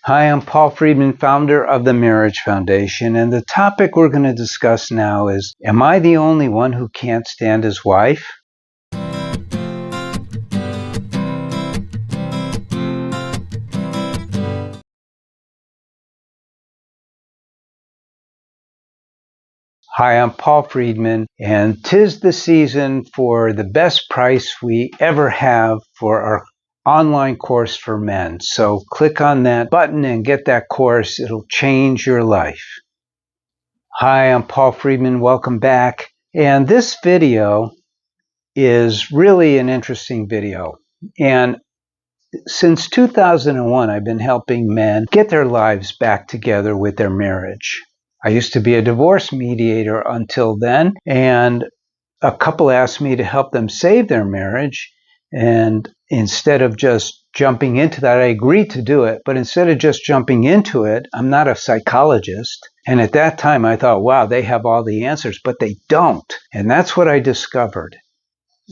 Hi, I'm Paul Friedman, founder of the Marriage Foundation, and the topic we're going to discuss now is, am I the only one who can't stand his wife? Hi, I'm Paul Friedman, and 'tis the season for the best price we ever have for our online course for men. So click on that button and get that course. It'll change your life. Hi, I'm Paul Friedman. Welcome back. And this video is really an interesting video. And since 2001, I've been helping men get their lives back together with their marriage. I used to be a divorce mediator until then, and a couple asked me to help them save their marriage. And instead of just jumping into that, I agreed to do it. But instead of just jumping into it, I'm not a psychologist. And at that time, I thought, wow, they have all the answers, but they don't. And that's what I discovered.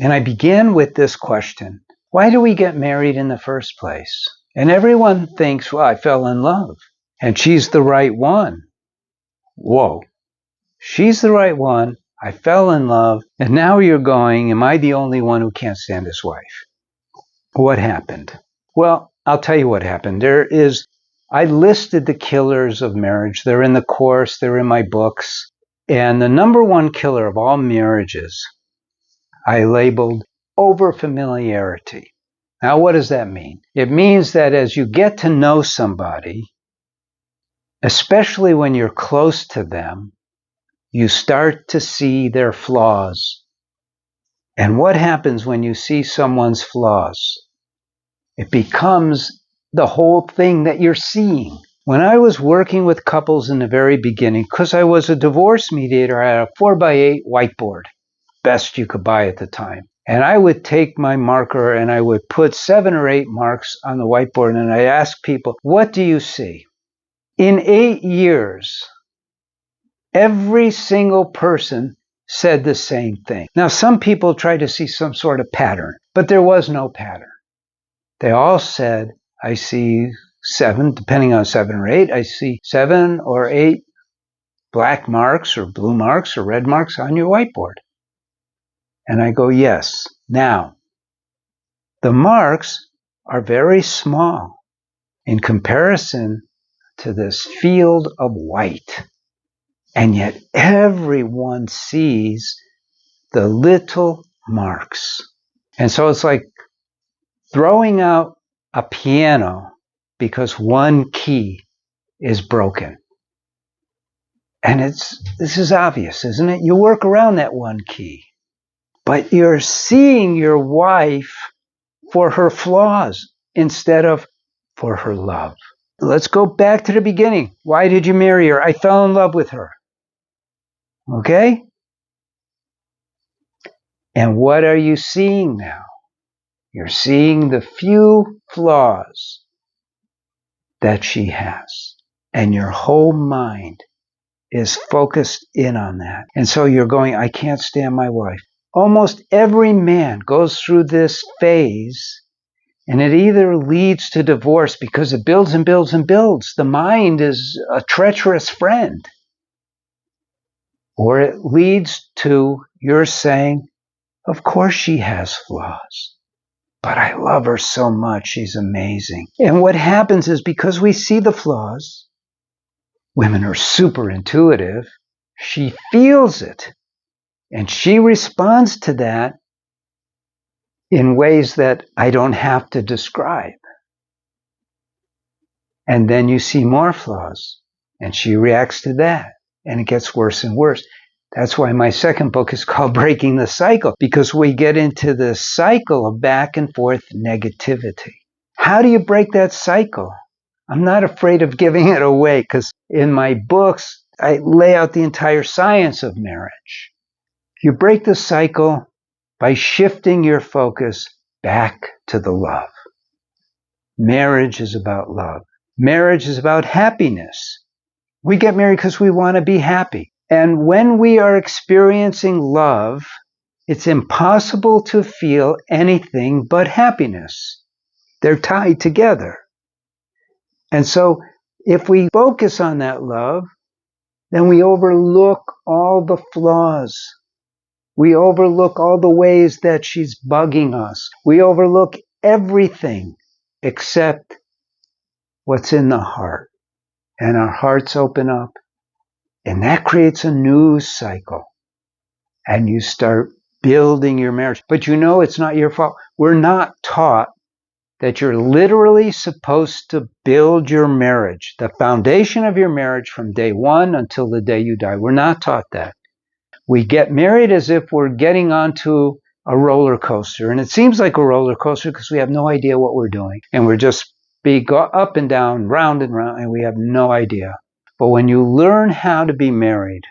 And I began with this question: why do we get married in the first place? And everyone thinks, well, I fell in love and she's the right one. Whoa, she's the right one. I fell in love. And now you're going, am I the only one who can't stand his wife? What happened? Well, I'll tell you what happened. I listed the killers of marriage. They're in the course, they're in my books. And the number one killer of all marriages, I labeled overfamiliarity. Now, what does that mean? It means that as you get to know somebody, especially when you're close to them, you start to see their flaws. And what happens when you see someone's flaws? It becomes the whole thing that you're seeing. When I was working with couples in the very beginning, because I was a divorce mediator, I had a 4x8 whiteboard, best you could buy at the time. And I would take my marker and I would put 7 or 8 marks on the whiteboard, and I ask people, what do you see? In 8 years, every single person said the same thing. Now, some people tried to see some sort of pattern, but there was no pattern. They all said, I see 7, depending on 7 or 8, I see 7 or 8 black marks or blue marks or red marks on your whiteboard. And I go, yes. Now, the marks are very small in comparison to this field of white. And yet everyone sees the little marks. And so it's like throwing out a piano because one key is broken. And this is obvious, isn't it? You work around that one key, but you're seeing your wife for her flaws instead of for her love. Let's go back to the beginning. Why did you marry her? I fell in love with her. Okay? And what are you seeing now? You're seeing the few flaws that she has. And your whole mind is focused in on that. And so you're going, I can't stand my wife. Almost every man goes through this phase, and it either leads to divorce because it builds and builds and builds. The mind is a treacherous friend. Or it leads to you're saying, of course she has flaws, but I love her so much. She's amazing. And what happens is, because we see the flaws, women are super intuitive. She feels it, and she responds to that in ways that I don't have to describe. And then you see more flaws, and she reacts to that, and it gets worse and worse. That's why my second book is called Breaking the Cycle, because we get into this cycle of back and forth negativity. How do you break that cycle? I'm not afraid of giving it away, because in my books, I lay out the entire science of marriage. You break the cycle by shifting your focus back to the love. Marriage is about love. Marriage is about happiness. We get married because we want to be happy. And when we are experiencing love, it's impossible to feel anything but happiness. They're tied together. And so if we focus on that love, then we overlook all the flaws. We overlook all the ways that she's bugging us. We overlook everything except what's in the heart. And our hearts open up, and that creates a news cycle. And you start building your marriage. But you know it's not your fault. We're not taught that you're literally supposed to build your marriage, the foundation of your marriage from day one until the day you die. We're not taught that. We get married as if we're getting onto a roller coaster. And it seems like a roller coaster because we have no idea what we're doing. And we're just go up and down, round and round, and we have no idea. But when you learn how to be married,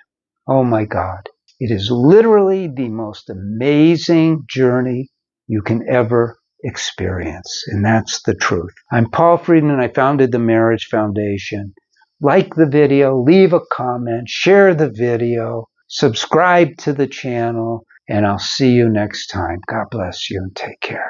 oh my God, it is literally the most amazing journey you can ever experience. And that's the truth. I'm Paul Friedman. I founded the Marriage Foundation. Like the video, leave a comment, share the video, subscribe to the channel, and I'll see you next time. God bless you and take care.